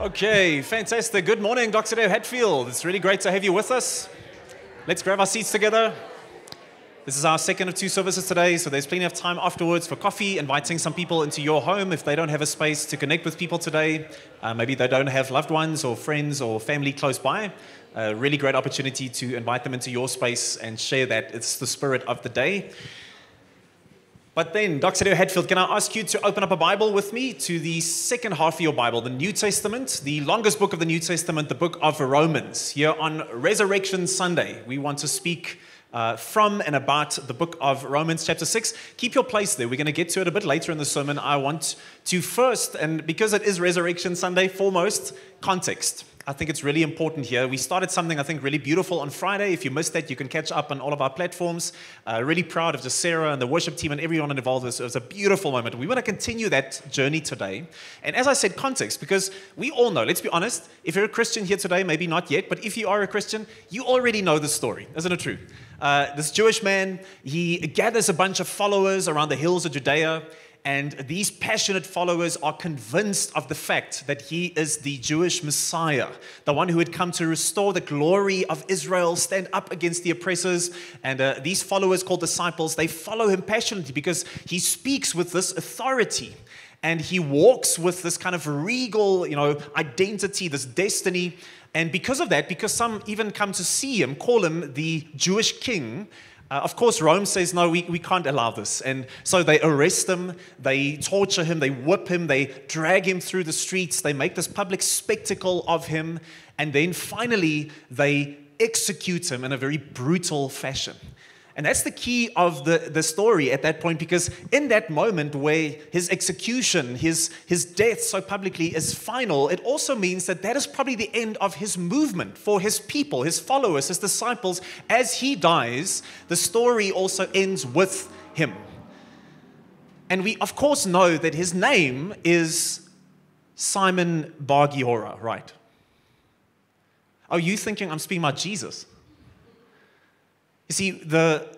Okay, fantastic. Good morning, Dr. Dave Hatfield. It's really great to have you with us. Let's grab our seats together. This is our second of two services today, so there's plenty of time afterwards for coffee, inviting some people into your home if they don't have a space to connect with people today. Maybe they don't have loved ones or friends or family close by. A really great opportunity to invite them into your space and share that. It's the spirit of the day. But then, Dr. Dave Hatfield, can I ask you to open up a Bible with me to the second half of your Bible, the New Testament, the longest book of the New Testament, the book of Romans. Here on Resurrection Sunday, we want to speak from and about the book of Romans chapter 6. Keep your place there. We're going to get to it a bit later in the sermon. I want to first, and because it is Resurrection Sunday, foremost, context. I think it's really important here. We started something, I think, really beautiful on Friday. If you missed that, you can catch up on all of our platforms. Really proud of just Sarah and the worship team and everyone involved. It was a beautiful moment. We want to continue that journey today. And as I said, context, because we all know, let's be honest, if you're a Christian here today, maybe not yet, but if you are a Christian, you already know the story. Isn't it true? This Jewish man, he gathers a bunch of followers around the hills of Judea. And these passionate followers are convinced of the fact that he is the Jewish Messiah, the one who had come to restore the glory of Israel, stand up against the oppressors. And these followers called disciples, they follow him passionately because he speaks with this authority. And he walks with this kind of regal, identity, this destiny. And because of that, because some even come to see him, call him the Jewish king, of course, Rome says, no, we can't allow this. And so they arrest him, they torture him, they whip him, they drag him through the streets, they make this public spectacle of him, and then finally they execute him in a very brutal fashion. And that's the key of the story at that point, because in that moment where his execution, his death so publicly is final, it also means that is probably the end of his movement for his people, his followers, his disciples. As he dies, the story also ends with him. And we, of course, know that his name is Simon Bar-Giora, right? Are you thinking I'm speaking about Jesus? You see, the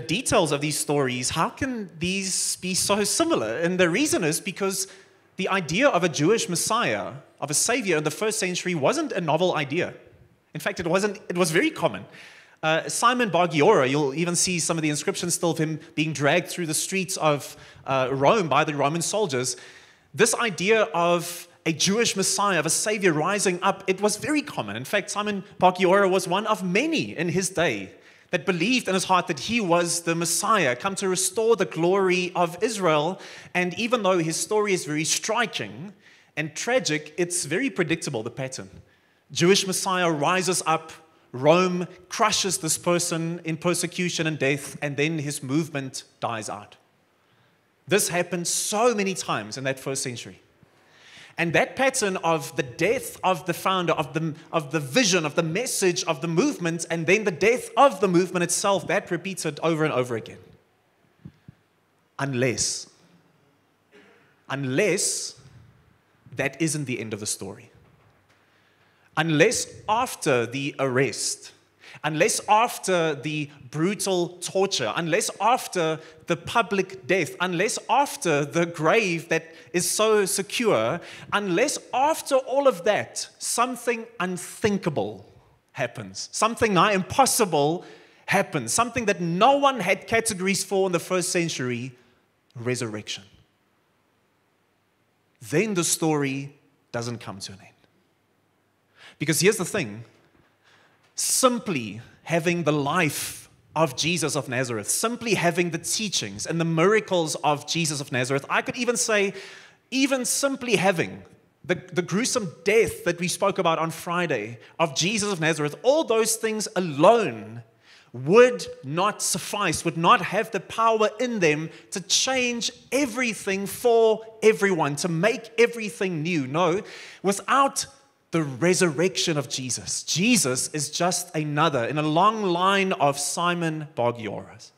details of these stories, how can these be so similar? And the reason is because the idea of a Jewish Messiah, of a Savior in the first century wasn't a novel idea. In fact, it was very common. Simon Bar-Giora, you'll even see some of the inscriptions still of him being dragged through the streets of Rome by the Roman soldiers. This idea of a Jewish Messiah, of a Savior rising up, it was very common. In fact, Simon Bar-Giora was one of many in his day that believed in his heart that he was the Messiah, come to restore the glory of Israel. And even though his story is very striking and tragic, it's very predictable, the pattern. Jewish Messiah rises up, Rome crushes this person in persecution and death, and then his movement dies out. This happened so many times in that first century. And that pattern of the death of the founder, of the vision, of the message, of the movement, and then the death of the movement itself, that repeated over and over again. Unless that isn't the end of the story. Unless after the arrest, unless after the brutal torture, unless after the public death, unless after the grave that is so secure, unless after all of that, something unthinkable happens. Something nigh impossible happens. Something that no one had categories for in the first century, resurrection. Then the story doesn't come to an end. Because here's the thing. Simply having the life of Jesus of Nazareth, simply having the teachings and the miracles of Jesus of Nazareth, I could even say, even simply having the gruesome death that we spoke about on Friday of Jesus of Nazareth, all those things alone would not suffice, would not have the power in them to change everything for everyone, to make everything new. No, without the resurrection of Jesus. Jesus is just another in a long line of Simon Bar-Gioras.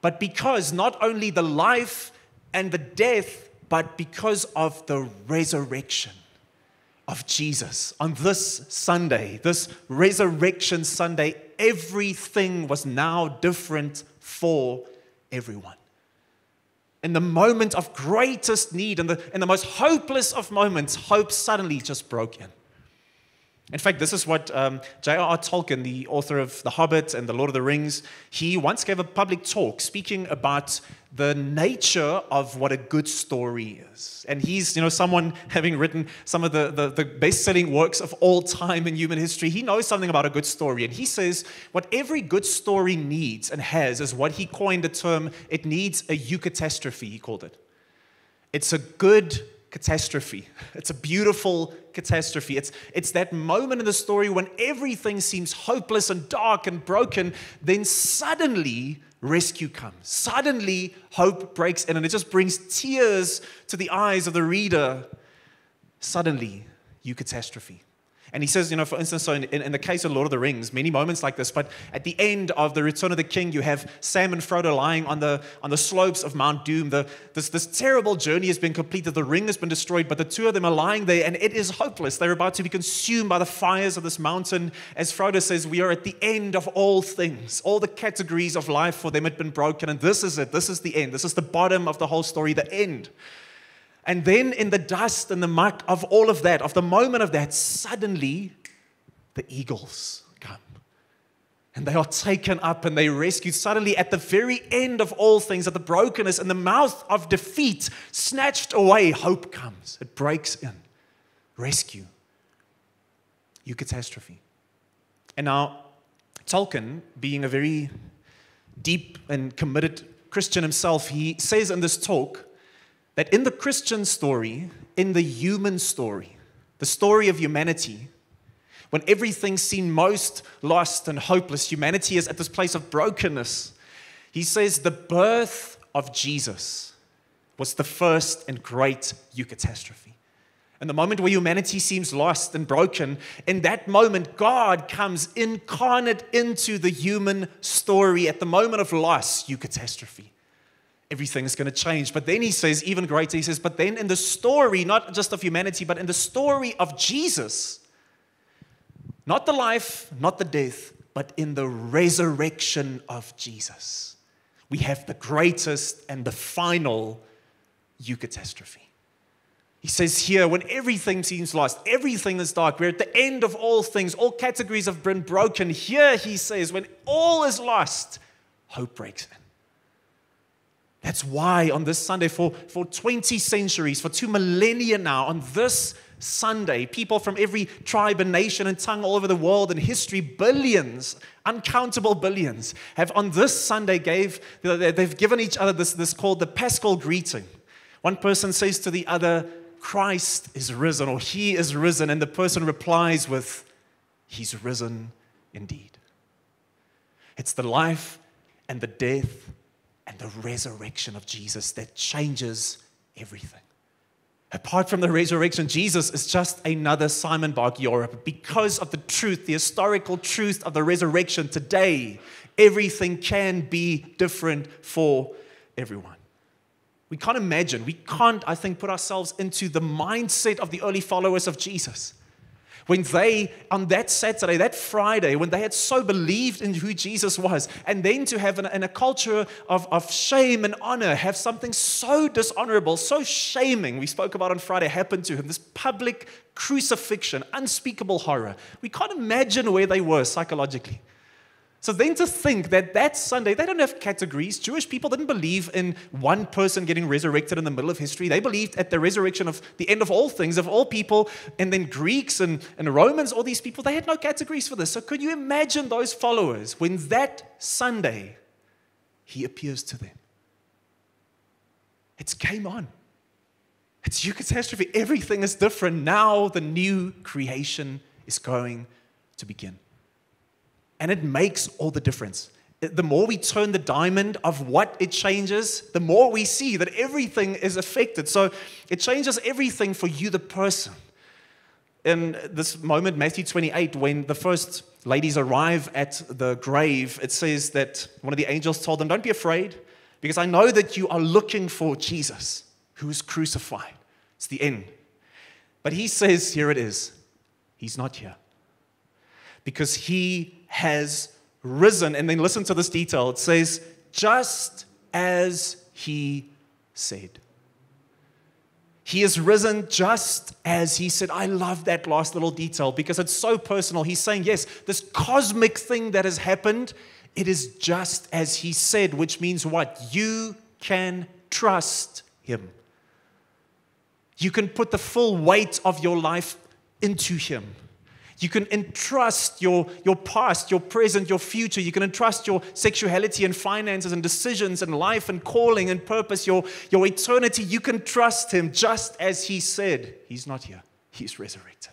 But because not only the life and the death, but because of the resurrection of Jesus on this Sunday, this Resurrection Sunday, everything was now different for everyone. In the moment of greatest need, in the most hopeless of moments, hope suddenly just broke in. In fact, this is what J.R.R. Tolkien, the author of The Hobbit and The Lord of the Rings, he once gave a public talk speaking about the nature of what a good story is. And he's, someone having written some of the best-selling works of all time in human history. He knows something about a good story. And he says what every good story needs and has is what he coined the term, it needs a eucatastrophe, he called it. It's a good catastrophe. It's a beautiful catastrophe. It's that moment in the story when everything seems hopeless and dark and broken, then suddenly rescue comes. Suddenly hope breaks in, and it just brings tears to the eyes of the reader. Suddenly, eucatastrophe. And he says, for instance, so in the case of Lord of the Rings, many moments like this, but at the end of the Return of the King, you have Sam and Frodo lying on the slopes of Mount Doom. This terrible journey has been completed. The ring has been destroyed, but the two of them are lying there, and it is hopeless. They're about to be consumed by the fires of this mountain. As Frodo says, we are at the end of all things. All the categories of life for them had been broken, and this is it. This is the end. This is the bottom of the whole story, the end. And then in the dust and the muck of all of that, of the moment of that, suddenly the eagles come. And they are taken up and they rescued. Suddenly at the very end of all things, at the brokenness and the mouth of defeat, snatched away, hope comes. It breaks in. Rescue. Eucatastrophe. And now, Tolkien, being a very deep and committed Christian himself, he says in this talk, that in the Christian story, in the human story, the story of humanity, when everything seemed most lost and hopeless, humanity is at this place of brokenness. He says the birth of Jesus was the first and great eucatastrophe. And the moment where humanity seems lost and broken, in that moment, God comes incarnate into the human story. At the moment of loss, eucatastrophe. Everything is going to change. But then he says, even greater, he says, but then in the story, not just of humanity, but in the story of Jesus, not the life, not the death, but in the resurrection of Jesus, we have the greatest and the final eucatastrophe. He says here, when everything seems lost, everything is dark, we're at the end of all things, all categories have been broken. Here he says, when all is lost, hope breaks in. That's why on this Sunday, for 20 centuries, for 2 millennia now, on this Sunday, people from every tribe and nation and tongue all over the world and history, billions, uncountable billions, have on this Sunday they've given each other this called the Paschal greeting. One person says to the other, Christ is risen, or He is risen, and the person replies with, He's risen indeed. It's the life and the death and the resurrection of Jesus that changes everything. Apart from the resurrection, Jesus is just another Simon Bar Kokhba. Because of the truth, the historical truth of the resurrection today, everything can be different for everyone. We can't, I think, put ourselves into the mindset of the early followers of Jesus. When they, on that Saturday, that Friday, when they had so believed in who Jesus was, and then to have in a culture of shame and honor, have something so dishonorable, so shaming, we spoke about on Friday, happened to him, this public crucifixion, unspeakable horror. We can't imagine where they were psychologically. So then to think that Sunday, they don't have categories. Jewish people didn't believe in one person getting resurrected in the middle of history. They believed at the resurrection of the end of all things, of all people. And then Greeks and Romans, all these people, they had no categories for this. So could you imagine those followers when that Sunday, He appears to them? It's game on. It's eucatastrophe. Everything is different. Now the new creation is going to begin. And it makes all the difference. The more we turn the diamond of what it changes, the more we see that everything is affected. So it changes everything for you, the person. In this moment, Matthew 28, when the first ladies arrive at the grave, it says that one of the angels told them, don't be afraid, because I know that you are looking for Jesus, who is crucified. It's the end. But He says, here it is. He's not here. Because He has risen. And then listen to this detail. It says, just as He said. He is risen just as he said. I love that last little detail because it's so personal. He's saying, yes, this cosmic thing that has happened, it is just as he said, which means what? You can trust him. You can put the full weight of your life into him. You can entrust your past, your present, your future. You can entrust your sexuality and finances and decisions and life and calling and purpose, your eternity. You can trust him just as he said. He's not here. He's resurrected.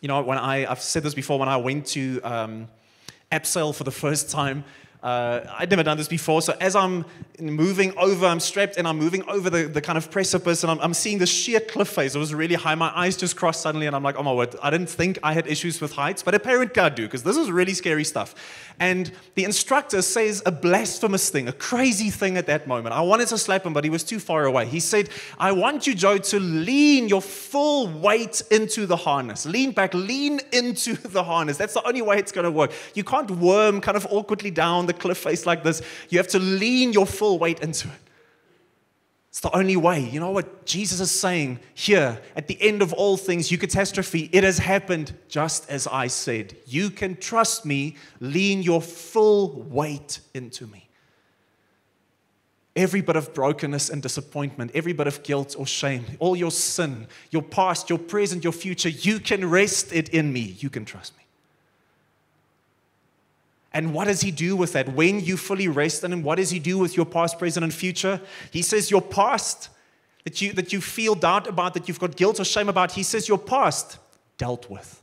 You know, I've said this before, when I went to Abseil for the first time, I'd never done this before, so as I'm moving over, I'm strapped and I'm moving over the kind of precipice, and I'm seeing the sheer cliff face. It was really high. My eyes just crossed suddenly, and I'm like, oh my word, I didn't think I had issues with heights, but apparently I do, because this is really scary stuff. And the instructor says a blasphemous thing, a crazy thing at that moment. I wanted to slap him, but he was too far away. He said, I want you, Joe, to lean your full weight into the harness. Lean back, lean into the harness. That's the only way it's going to work. You can't worm kind of awkwardly down the cliff face like this. You have to lean your full weight into it. It's the only way. You know what Jesus is saying here at the end of all things, eucatastrophe, it has happened just as I said. You can trust me, lean your full weight into me. Every bit of brokenness and disappointment, every bit of guilt or shame, all your sin, your past, your present, your future, you can rest it in me. You can trust me. And what does he do with that? When you fully rest in him, what does he do with your past, present, and future? He says your past, that you feel doubt about, that you've got guilt or shame about, he says your past dealt with.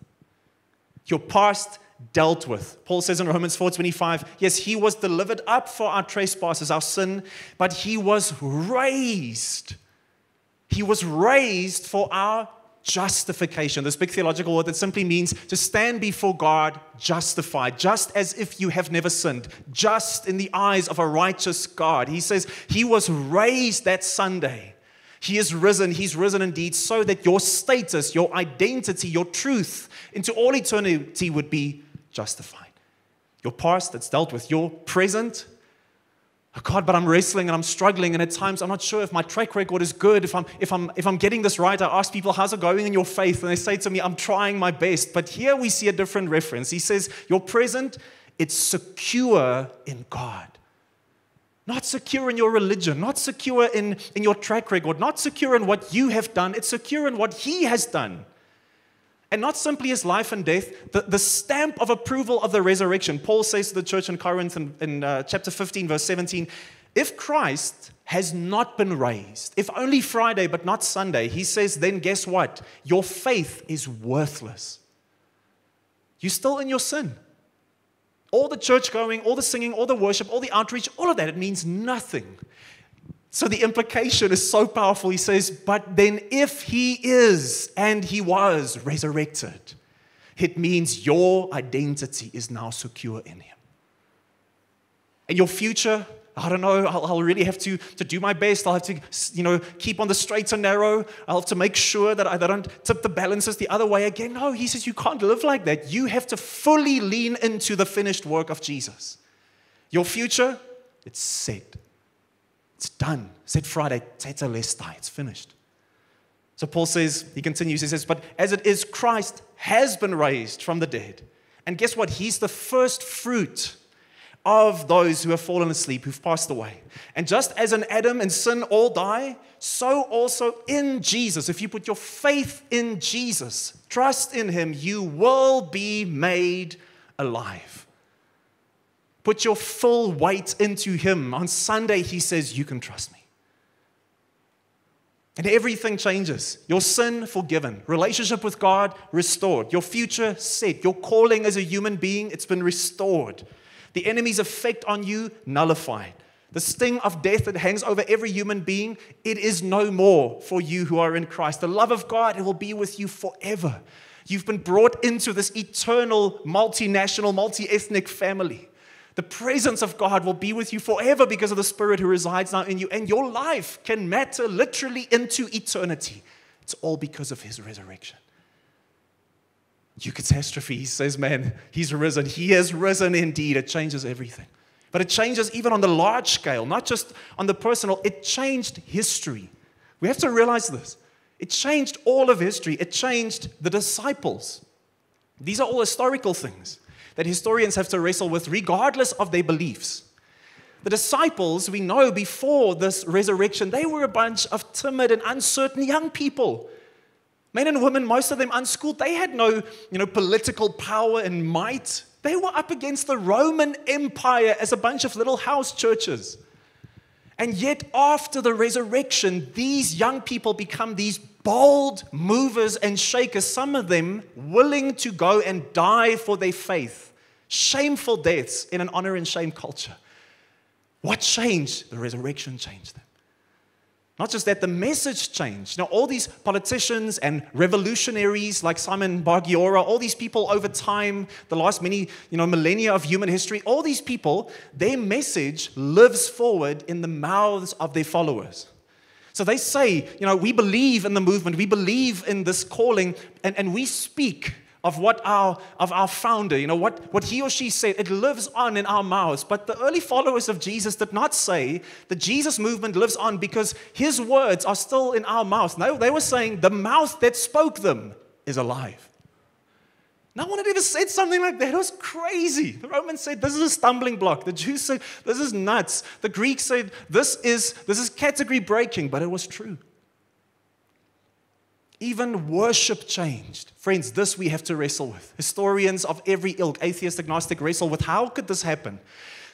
Your past dealt with. Paul says in Romans 4:25, yes, he was delivered up for our trespasses, our sin, but he was raised. He was raised for our justification. This big theological word that simply means to stand before God justified, just as if you have never sinned, just in the eyes of a righteous God. He says he was raised that Sunday. He is risen. He's risen indeed, so that your status, your identity, your truth into all eternity would be justified. Your past that's dealt with, your present. Oh God, but I'm wrestling and I'm struggling, and at times I'm not sure if my track record is good, if I'm getting this right. I ask people, how's it going in your faith? And they say to me, I'm trying my best. But here we see a different reference. He says, your present, it's secure in God. Not secure in your religion, not secure in your track record, not secure in what you have done. It's secure in what he has done. And not simply his life and death, the stamp of approval of the resurrection. Paul says to the church in Corinth in chapter 15, verse 17, if Christ has not been raised, if only Friday but not Sunday, he says, then guess what? Your faith is worthless. You're still in your sin. All the church going, all the singing, all the worship, all the outreach, all of that, it means nothing. So the implication is so powerful. He says, but then if he is and he was resurrected, it means your identity is now secure in him. And your future, I don't know, I'll really have to do my best. I'll have to, keep on the straight and narrow. I'll have to make sure that I don't tip the balances the other way again. No, he says you can't live like that. You have to fully lean into the finished work of Jesus. Your future, it's set. It's done. Said Friday, tetelestai, it's finished. So Paul says, he continues, he says, but as it is, Christ has been raised from the dead. And guess what? He's the first fruit of those who have fallen asleep, who've passed away. And just as in Adam and sin all die, so also in Jesus, if you put your faith in Jesus, trust in him, you will be made alive. Put your full weight into him. On Sunday, he says, you can trust me. And everything changes. Your sin forgiven. Relationship with God restored. Your future set. Your calling as a human being, it's been restored. The enemy's effect on you, nullified. The sting of death that hangs over every human being, it is no more for you who are in Christ. The love of God, it will be with you forever. You've been brought into this eternal, multinational, multi-ethnic family. The presence of God will be with you forever because of the Spirit who resides now in you. And your life can matter literally into eternity. It's all because of his resurrection. Eucatastrophe, he says, man, he's risen. He has risen indeed. It changes everything. But it changes even on the large scale, not just on the personal. It changed history. We have to realize this. It changed all of history. It changed the disciples. These are all historical things that historians have to wrestle with regardless of their beliefs. The disciples, we know before this resurrection, they were a bunch of timid and uncertain young people. Men and women, most of them unschooled. They had no, political power and might. They were up against the Roman Empire as a bunch of little house churches. And yet, after the resurrection, these young people become these bold movers and shakers, some of them willing to go and die for their faith. Shameful deaths in an honor and shame culture. What changed? The resurrection changed them. Not just that, the message changed. Now, all these politicians and revolutionaries like Simon Bar Giora, all these people over time, the last many millennia of human history, all these people, their message lives forward in the mouths of their followers. So they say, we believe in the movement, we believe in this calling, and we speak of what our founder, what he or she said, it lives on in our mouths. But the early followers of Jesus did not say the Jesus movement lives on because his words are still in our mouths. No, they were saying the mouth that spoke them is alive. No one had ever said something like that. It was crazy. The Romans said this is a stumbling block. The Jews said this is nuts. The Greeks said this is category breaking, but it was true. Even worship changed. Friends, this we have to wrestle with. Historians of every ilk, atheist, agnostic, wrestle with how could this happen?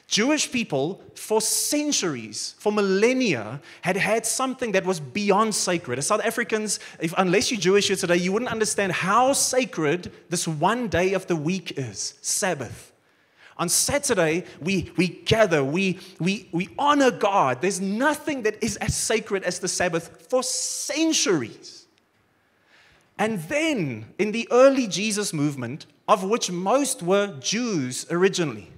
Jewish people, for centuries, for millennia, had something that was beyond sacred. As South Africans, unless you're Jewish here today, you wouldn't understand how sacred this one day of the week is, Sabbath. On Saturday, we gather, we honor God. There's nothing that is as sacred as the Sabbath for centuries. And then, in the early Jesus movement, of which most were Jews originally,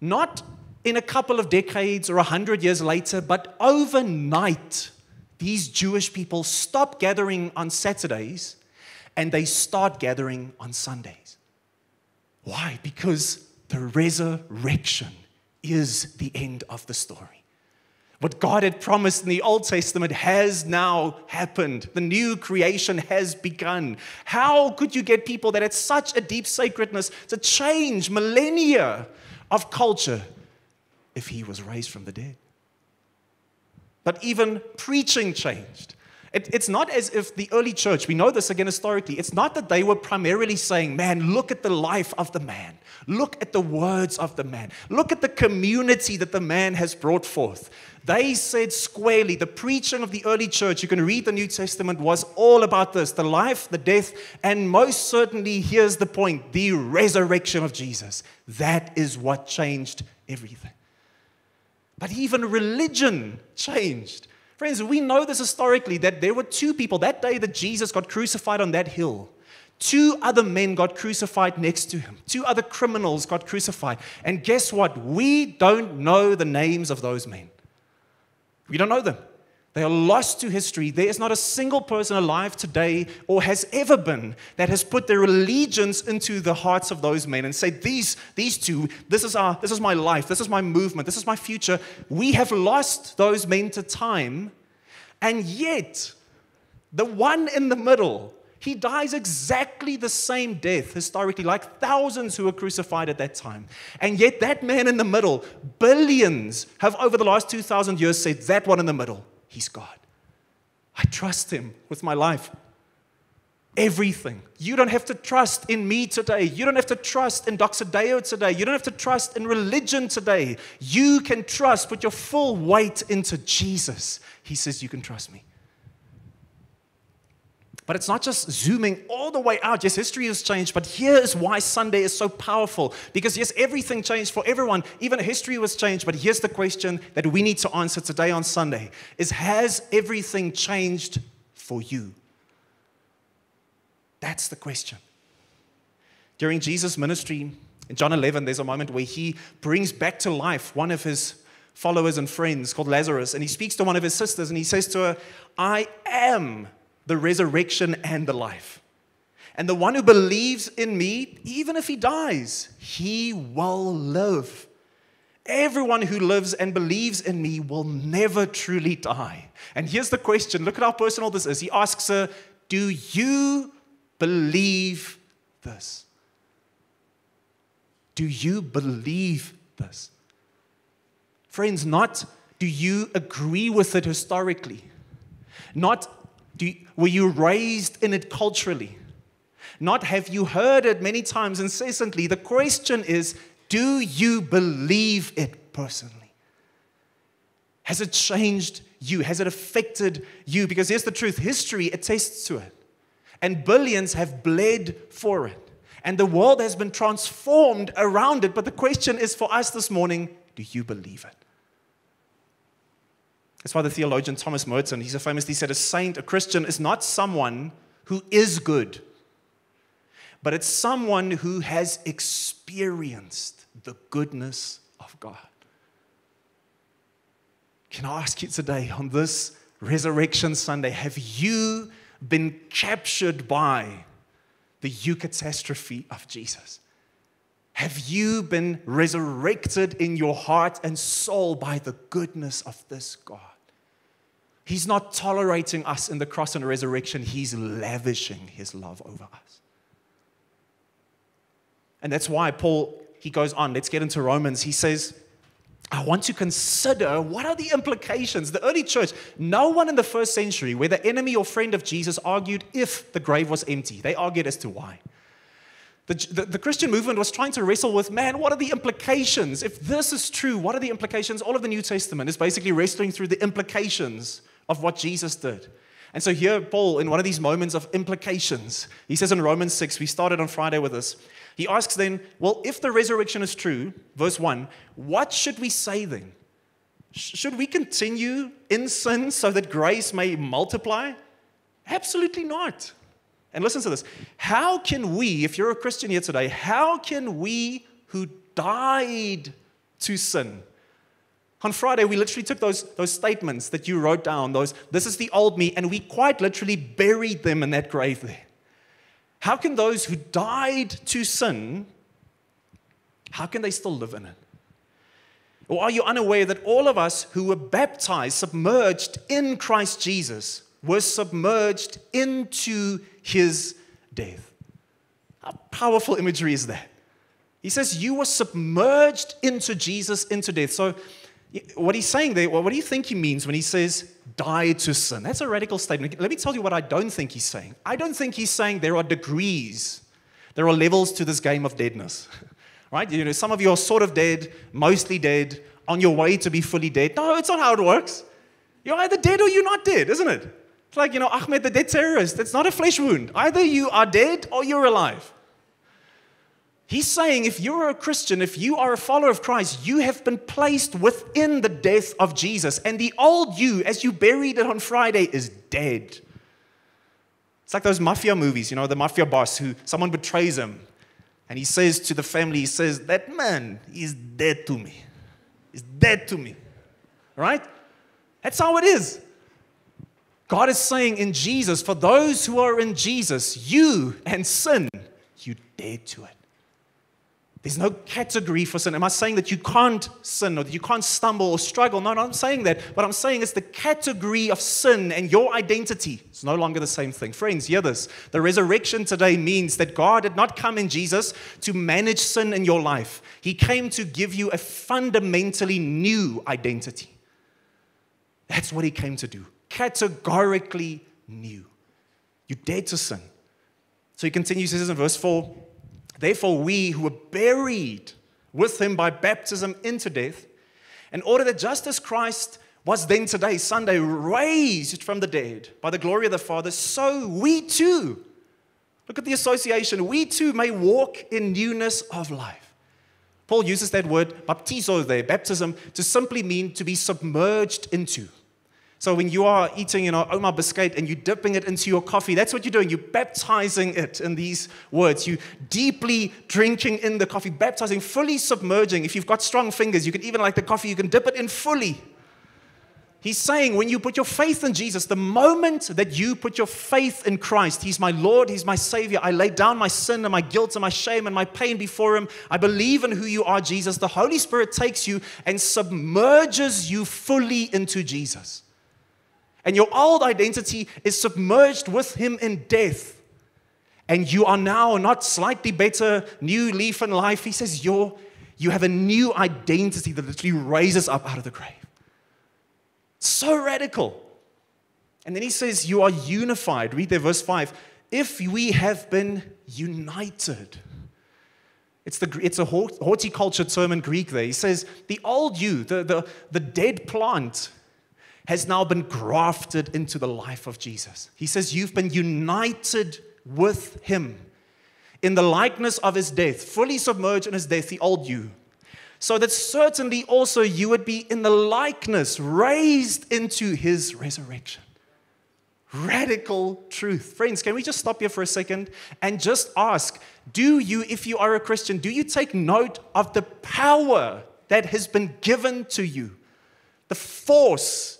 not in a couple of decades or 100 years later, but overnight, these Jewish people stop gathering on Saturdays and they start gathering on Sundays. Why? Because the resurrection is the end of the story. What God had promised in the Old Testament has now happened. The new creation has begun. How could you get people that had such a deep sacredness to change millennia of culture if he was raised from the dead? But even preaching changed. It's not as if the early church, we know this again historically, it's not that they were primarily saying, man, look at the life of the man. Look at the words of the man. Look at the community that the man has brought forth. They said squarely, the preaching of the early church, you can read the New Testament, was all about this, the life, the death, and most certainly, here's the point, the resurrection of Jesus. That is what changed everything. But even religion changed. Friends, we know this historically, that there were two people, that day that Jesus got crucified on that hill, two other men got crucified next to him. Two other criminals got crucified. And guess what? We don't know the names of those men. We don't know them. They are lost to history. There is not a single person alive today or has ever been that has put their allegiance into the hearts of those men and said, these two, this is my life, this is my movement, this is my future. We have lost those men to time, and yet the one in the middle, he dies exactly the same death historically, like thousands who were crucified at that time. And yet that man in the middle, billions have over the last 2,000 years said, that one in the middle, he's God. I trust him with my life. Everything. You don't have to trust in me today. You don't have to trust in Doxa Deo today. You don't have to trust in religion today. You can trust, put your full weight into Jesus. He says you can trust me. But it's not just zooming all the way out. Yes, history has changed, but here is why Sunday is so powerful. Because yes, everything changed for everyone. Even history was changed, but here's the question that we need to answer today on Sunday, is has everything changed for you? That's the question. During Jesus' ministry, in John 11, there's a moment where he brings back to life one of his followers and friends called Lazarus, and he speaks to one of his sisters, and he says to her, I am the resurrection and the life. And the one who believes in me, even if he dies, he will live. Everyone who lives and believes in me will never truly die. And here's the question. Look at how personal this is. He asks her, do you believe this? Do you believe this? Friends, not do you agree with it historically? Not were you raised in it culturally? Not have you heard it many times incessantly? The question is, do you believe it personally? Has it changed you? Has it affected you? Because here's the truth. History attests to it. And billions have bled for it. And the world has been transformed around it. But the question is for us this morning, do you believe it? That's why the theologian Thomas Merton, he so famously said, a saint, a Christian, is not someone who is good, but it's someone who has experienced the goodness of God. Can I ask you today, on this Resurrection Sunday, have you been captured by the eucatastrophe of Jesus? Have you been resurrected in your heart and soul by the goodness of this God? He's not tolerating us in the cross and resurrection. He's lavishing his love over us. And that's why Paul, he goes on. Let's get into Romans. He says, I want to consider what are the implications. The early church, no one in the first century, whether enemy or friend of Jesus, argued if the grave was empty. They argued as to why. The Christian movement was trying to wrestle with, man, what are the implications? If this is true, what are the implications? All of the New Testament is basically wrestling through the implications of what Jesus did. And so here, Paul, in one of these moments of implications, he says in Romans 6, we started on Friday with this, he asks then, well, if the resurrection is true, verse 1, what should we say then? Should we continue in sin so that grace may multiply? Absolutely not. And listen to this. How can we, if you're a Christian here today, how can we who died to sin? On Friday, we literally took those statements that you wrote down, this is the old me, and we quite literally buried them in that grave there. How can those who died to sin, how can they still live in it? Or are you unaware that all of us who were baptized, submerged in Christ Jesus, were submerged into his death? How powerful imagery is that? He says you were submerged into Jesus, into death. So what he's saying there, well, what do you think he means when he says die to sin? That's a radical statement. Let me tell you what I don't think he's saying. I don't think he's saying there are degrees, there are levels to this game of deadness. Right? You know, some of you are sort of dead, mostly dead, on your way to be fully dead. No, it's not how it works. You're either dead or you're not dead, isn't it? It's like, Ahmed the dead terrorist. It's not a flesh wound. Either you are dead or you're alive. He's saying if you're a Christian, if you are a follower of Christ, you have been placed within the death of Jesus. And the old you, as you buried it on Friday, is dead. It's like those mafia movies, the mafia boss who someone betrays him. And he says to the family, he says, that man is dead to me. He's dead to me. Right? That's how it is. God is saying in Jesus, for those who are in Jesus, you and sin, you're dead to it. There's no category for sin. Am I saying that you can't sin or that you can't stumble or struggle? No, I'm saying that. What I'm saying is the category of sin and your identity is no longer the same thing. Friends, hear this. The resurrection today means that God did not come in Jesus to manage sin in your life. He came to give you a fundamentally new identity. That's what he came to do. Categorically new. You're dead to sin. So he continues, he says in verse 4, therefore, we who were buried with him by baptism into death, in order that just as Christ was then today, Sunday, raised from the dead by the glory of the Father, so we too, look at the association, we too may walk in newness of life. Paul uses that word, baptizo there, baptism, to simply mean to be submerged into. So when you are eating, Oma biscuit and you're dipping it into your coffee, that's what you're doing. You're baptizing it in these words. You're deeply drinking in the coffee, baptizing, fully submerging. If you've got strong fingers, you can even like the coffee, you can dip it in fully. he's saying when you put your faith in Jesus, the moment that you put your faith in Christ, He's my Lord, He's my Savior, I lay down my sin and my guilt and my shame and my pain before Him, I believe in who you are, Jesus, the Holy Spirit takes you and submerges you fully into Jesus. And your old identity is submerged with Him in death. And you are now not slightly better, new leaf in life. He says you have a new identity that literally raises up out of the grave. So radical. And then he says, you are unified. Read there, verse 5. If we have been united. It's a horticulture term in Greek there. He says, the old you, the dead plant, has now been grafted into the life of Jesus. He says, you've been united with Him in the likeness of His death, fully submerged in His death, the old you. So that certainly also you would be in the likeness, raised into His resurrection. Radical truth. Friends, can we just stop here for a second and just ask, do you, if you are a Christian, do you take note of the power that has been given to you? The force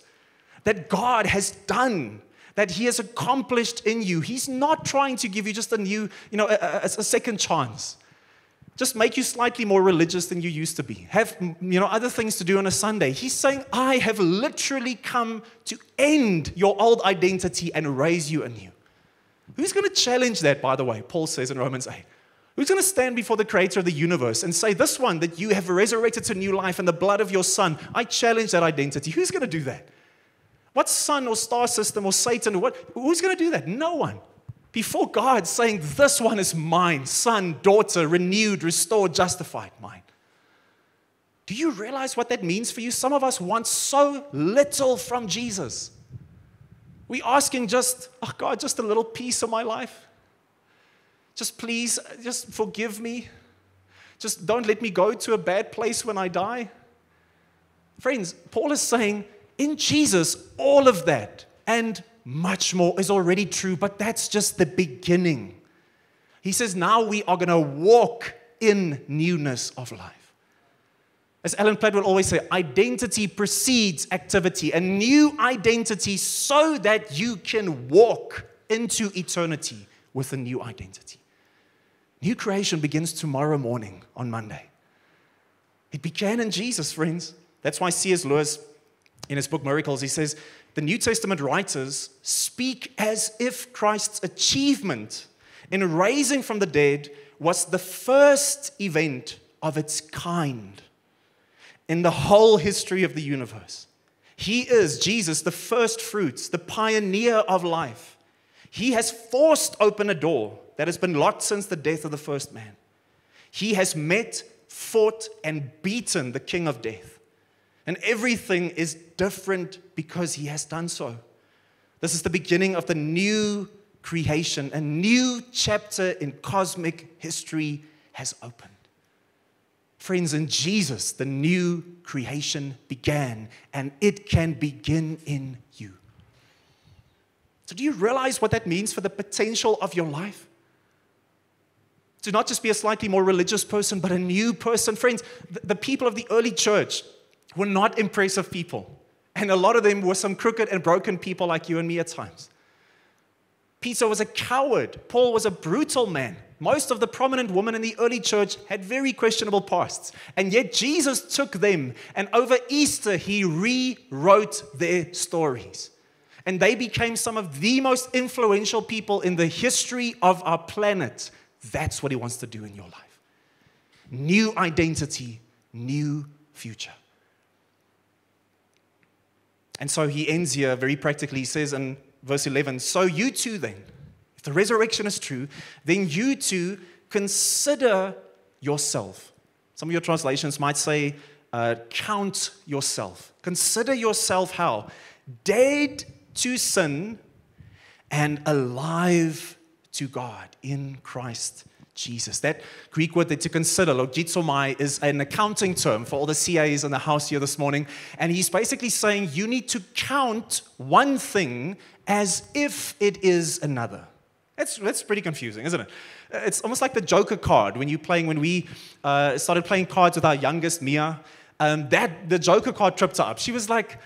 that God has done, that He has accomplished in you. He's not trying to give you just a new, a second chance. Just make you slightly more religious than you used to be. Have, other things to do on a Sunday. He's saying, I have literally come to end your old identity and raise you anew. Who's going to challenge that, by the way? Paul says in Romans 8. Who's going to stand before the creator of the universe and say, this one that you have resurrected to new life in the blood of your Son, I challenge that identity. Who's going to do that? What sun or star system or Satan? Who's going to do that? No one. Before God saying, this one is mine, son, daughter, renewed, restored, justified, mine. Do you realize what that means for you? Some of us want so little from Jesus. We're asking God, just a little piece of my life. Just please, just forgive me. Just don't let me go to a bad place when I die. Friends, Paul is saying, in Jesus, all of that and much more is already true, but that's just the beginning. He says now we are going to walk in newness of life. As Alan Platt will always say, identity precedes activity, a new identity so that you can walk into eternity with a new identity. New creation begins tomorrow morning on Monday. It began in Jesus, friends. That's why C.S. Lewis, in his book Miracles, he says, the New Testament writers speak as if Christ's achievement in raising from the dead was the first event of its kind in the whole history of the universe. He is, Jesus, the first fruits, the pioneer of life. He has forced open a door that has been locked since the death of the first man. He has met, fought, and beaten the king of death. And everything is different because He has done so. This is the beginning of the new creation. A new chapter in cosmic history has opened. Friends, in Jesus, the new creation began, and it can begin in you. So do you realize what that means for the potential of your life? To not just be a slightly more religious person, but a new person. Friends, the people of the early church were not impressive people. And a lot of them were some crooked and broken people like you and me at times. Peter was a coward. Paul was a brutal man. Most of the prominent women in the early church had very questionable pasts. And yet Jesus took them, and over Easter, He rewrote their stories. And they became some of the most influential people in the history of our planet. That's what He wants to do in your life. New identity, new future. And so he ends here very practically. He says in verse 11, so you too then, if the resurrection is true, then you too consider yourself. Some of your translations might say, count yourself. Consider yourself how? Dead to sin and alive to God in Christ Jesus. That Greek word that to consider, logizomai, is an accounting term for all the CAs in the house here this morning. And he's basically saying you need to count one thing as if it is another. That's pretty confusing, isn't it? It's almost like the Joker card when we started playing cards with our youngest, Mia. The Joker card tripped her up. She was like,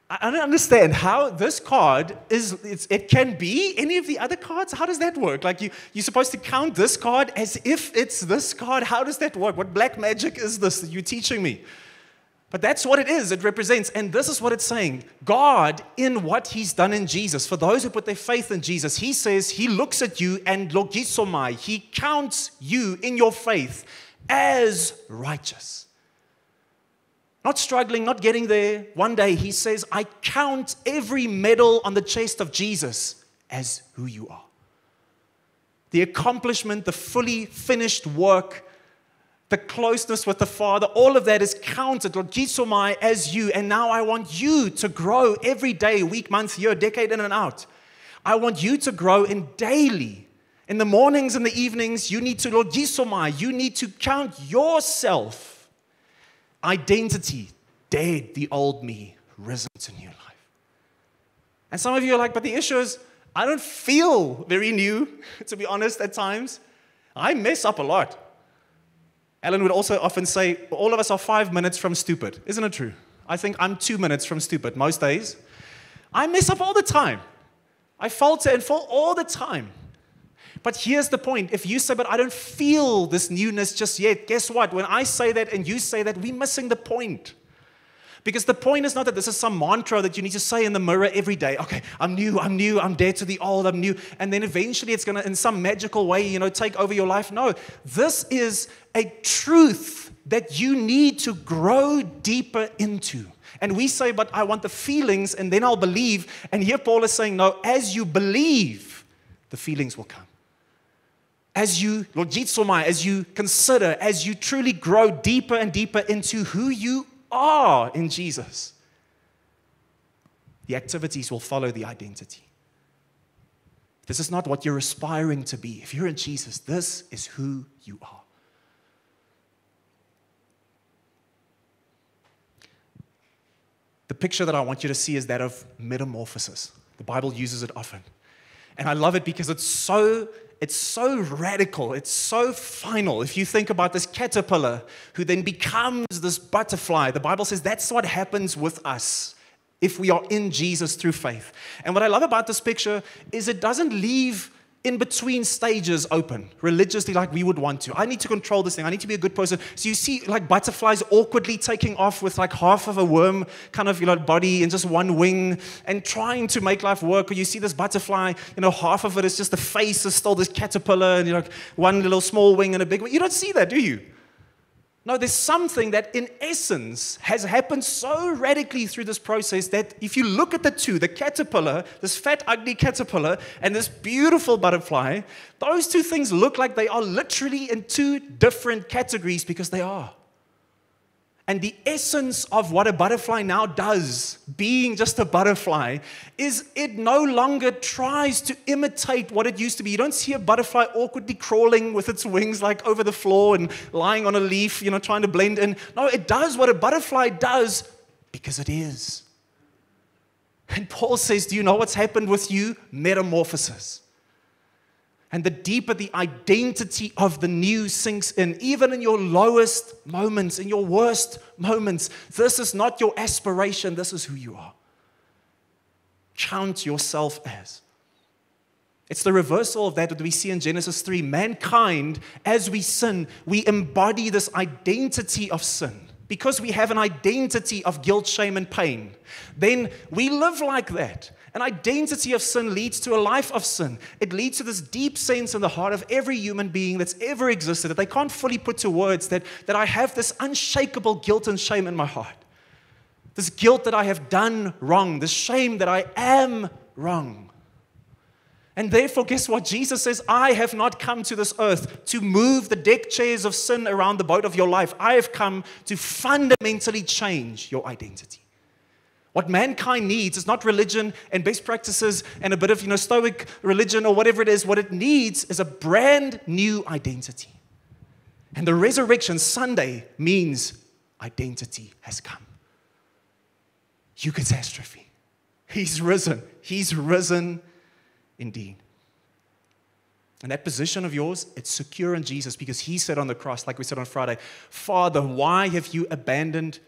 I don't understand how this card it can be any of the other cards. How does that work? Like you're supposed to count this card as if it's this card. How does that work? What black magic is this that you're teaching me? But that's what it is. It represents, and this is what it's saying. God, in what he's done in Jesus, for those who put their faith in Jesus, he says he looks at you and logisomai. He counts you in your faith as righteous. Not struggling, not getting there. One day he says, I count every medal on the chest of Jesus as who you are. The accomplishment, the fully finished work, the closeness with the Father, all of that is counted, logisomai, as you. And now I want you to grow every day, week, month, year, decade, in and out. I want you to grow in daily. In the mornings and the evenings, you need to logisomai. You need to count yourself. Identity, dead, the old me, risen to new life. And some of you are like, but the issue is, I don't feel very new, to be honest, at times. I mess up a lot. Alan would also often say, all of us are 5 minutes from stupid. Isn't it true? I think I'm 2 minutes from stupid most days. I mess up all the time. I falter and fall all the time. But here's the point. If you say, but I don't feel this newness just yet, guess what? When I say that and you say that, we're missing the point. Because the point is not that this is some mantra that you need to say in the mirror every day. Okay, I'm new, I'm dead to the old, I'm new. And then eventually it's going to, in some magical way, take over your life. No, this is a truth that you need to grow deeper into. And we say, but I want the feelings and then I'll believe. And here Paul is saying, no, as you believe, the feelings will come. As you logitsomai, as you consider, as you truly grow deeper and deeper into who you are in Jesus, the activities will follow the identity. This is not what you're aspiring to be. If you're in Jesus, this is who you are. The picture that I want you to see is that of metamorphosis. The Bible uses it often. And I love it because it's so radical, it's so final. If you think about this caterpillar who then becomes this butterfly, the Bible says that's what happens with us if we are in Jesus through faith. And what I love about this picture is it doesn't leave in between stages open, religiously like we would want to. I need to control this thing. I need to be a good person. So you see like butterflies awkwardly taking off with like half of a worm kind of body and just one wing and trying to make life work. Or you see this butterfly, half of it is just the face is still this caterpillar and one little small wing and a big wing. You don't see that, do you? No, there's something that in essence has happened so radically through this process that if you look at the two, the caterpillar, this fat, ugly caterpillar, and this beautiful butterfly, those two things look like they are literally in two different categories because they are. And the essence of what a butterfly now does, being just a butterfly, is it no longer tries to imitate what it used to be. You don't see a butterfly awkwardly crawling with its wings like over the floor and lying on a leaf, trying to blend in. No, it does what a butterfly does because it is. And Paul says, do you know what's happened with you? Metamorphosis. And the deeper the identity of the new sinks in, even in your lowest moments, in your worst moments, this is not your aspiration, this is who you are. Count yourself as. It's the reversal of that we see in Genesis 3. Mankind, as we sin, we embody this identity of sin. Because we have an identity of guilt, shame, and pain, then we live like that. An identity of sin leads to a life of sin. It leads to this deep sense in the heart of every human being that's ever existed that they can't fully put to words, that I have this unshakable guilt and shame in my heart. This guilt that I have done wrong, this shame that I am wrong. And therefore, guess what? Jesus says, I have not come to this earth to move the deck chairs of sin around the boat of your life. I have come to fundamentally change your identity. What mankind needs is not religion and best practices and a bit of stoic religion or whatever it is. What it needs is a brand new identity. And the resurrection Sunday means identity has come. Eucatastrophe. He's risen. He's risen indeed. And that position of yours, it's secure in Jesus because he said on the cross, like we said on Friday, Father, why have you abandoned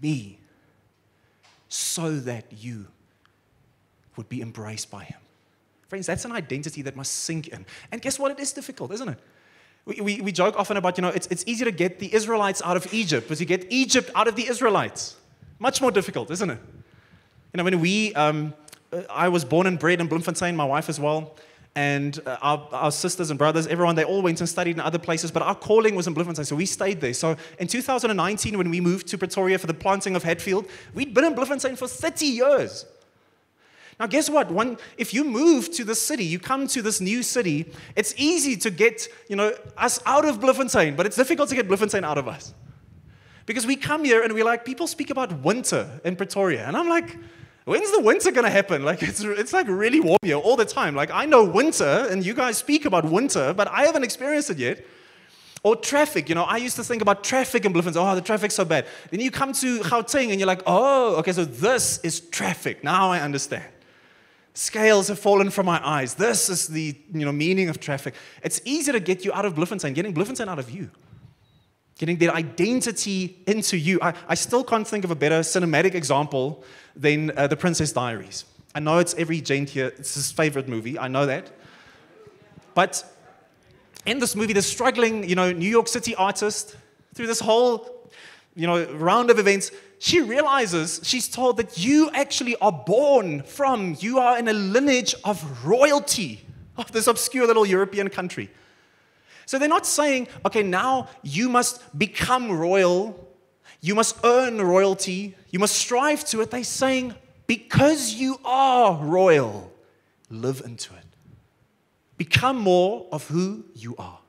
me? so that you would be embraced by him. Friends, that's an identity that must sink in. And guess what? It is difficult, isn't it? We joke often about, it's easy to get the Israelites out of Egypt, but you get Egypt out of the Israelites. Much more difficult, isn't it? When I was born and bred in Bloemfontein, my wife as well, and our sisters and brothers, everyone, they all went and studied in other places, but our calling was in Bloemfontein, so we stayed there. So in 2019, when we moved to Pretoria for the planting of Hatfield, we'd been in Bloemfontein for 30 years. Now, guess what? If you move to this city, you come to this new city, it's easy to get, us out of Bloemfontein, but it's difficult to get Bloemfontein out of us. Because we come here and we're like, people speak about winter in Pretoria, and I'm like, when's the winter going to happen? Like, it's like really warm here all the time. Like, I know winter, and you guys speak about winter, but I haven't experienced it yet. Or traffic, I used to think about traffic in Bloemfontein. Oh, the traffic's so bad. Then you come to Gauteng, and you're like, oh, okay, so this is traffic. Now I understand. Scales have fallen from my eyes. This is the meaning of traffic. It's easier to get you out of Bloemfontein, getting Bloemfontein out of you. Getting their identity into you. I still can't think of a better cinematic example than The Princess Diaries. I know it's every gent here, it's his favorite movie, I know that. But in this movie, the struggling, New York City artist, through this whole, round of events, she realizes, she's told that you actually are you are in a lineage of royalty of this obscure little European country. So they're not saying, okay, now you must become royal, you must earn royalty, you must strive to it. They're saying, because you are royal, live into it. Become more of who you are.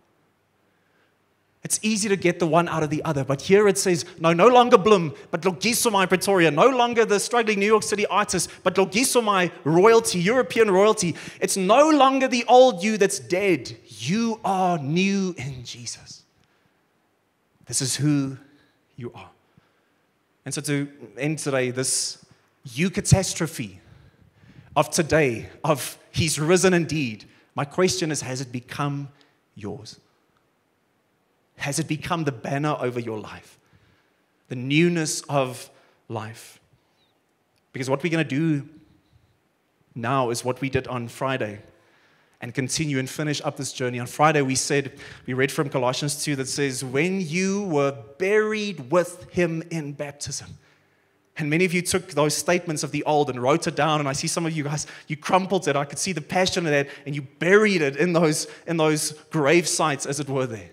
It's easy to get the one out of the other, but here it says, no longer Bloem, but Logiso my Pretoria. No longer the struggling New York City artist, but Logiso my royalty, European royalty. It's no longer the old you that's dead. You are new in Jesus. This is who you are. And so to end today, this eucatastrophe of today, of He's risen indeed, my question is, has it become yours? Has it become the banner over your life? The newness of life? Because what we're going to do now is what we did on Friday and continue and finish up this journey. On Friday, we read from Colossians 2 that says, when you were buried with him in baptism. And many of you took those statements of the old and wrote it down, and I see some of you guys, you crumpled it. I could see the passion in that, and you buried it in those grave sites, as it were, there.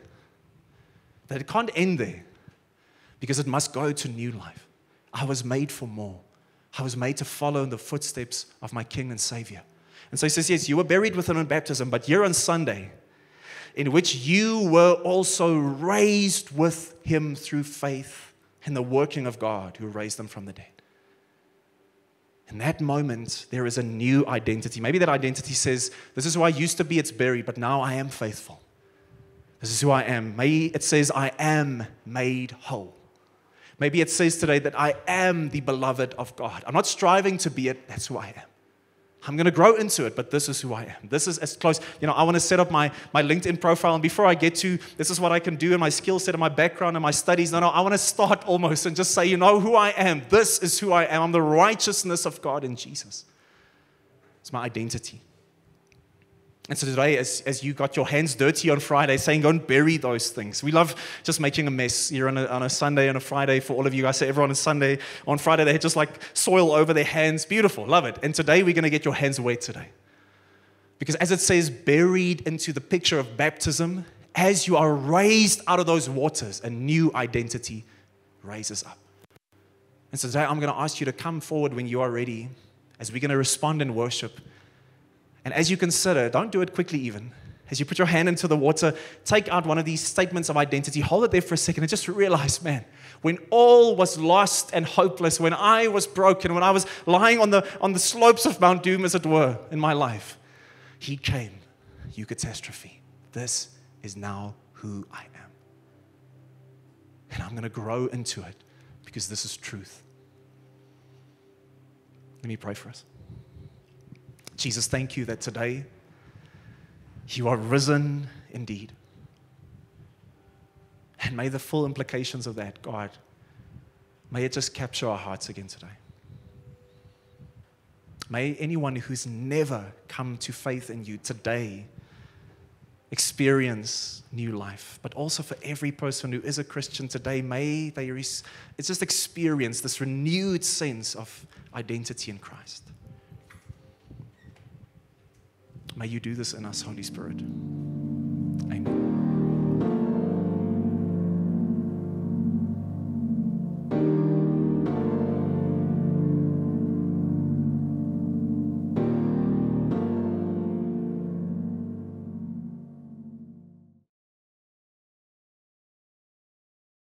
That it can't end there, because it must go to new life. I was made for more. I was made to follow in the footsteps of my King and Savior. And so he says, yes, you were buried with him in baptism, but here on Sunday, in which you were also raised with him through faith in the working of God who raised him from the dead. In that moment, there is a new identity. Maybe that identity says, this is who I used to be, it's buried, but now I am faithful. This is who I am. Maybe it says, I am made whole. Maybe it says today that I am the beloved of God. I'm not striving to be it, that's who I am. I'm going to grow into it, but this is who I am. This is as close. I want to set up my LinkedIn profile, and before I get to this is what I can do in my skill set and my background and my studies, no, I want to start almost and just say, who I am. This is who I am. I'm the righteousness of God in Jesus. It's my identity. And so today, as you got your hands dirty on Friday, saying, go and bury those things. We love just making a mess here on a Sunday and a Friday for all of you guys. So everyone on Friday, they had just like soil over their hands. Beautiful, love it. And today, we're going to get your hands wet today. Because as it says, buried into the picture of baptism, as you are raised out of those waters, a new identity raises up. And so today, I'm going to ask you to come forward when you are ready, as we're going to respond in worship. And as you consider, don't do it quickly even. As you put your hand into the water, take out one of these statements of identity, hold it there for a second, and just realize, man, when all was lost and hopeless, when I was broken, when I was lying on the slopes of Mount Doom, as it were, in my life, he came, eucatastrophe. This is now who I am. And I'm going to grow into it because this is truth. Let me pray for us. Jesus, thank you that today you are risen indeed. And may the full implications of that, God, may it just capture our hearts again today. May anyone who's never come to faith in you today experience new life. But also for every person who is a Christian today, may they just experience this renewed sense of identity in Christ. May you do this in us, Holy Spirit. Amen.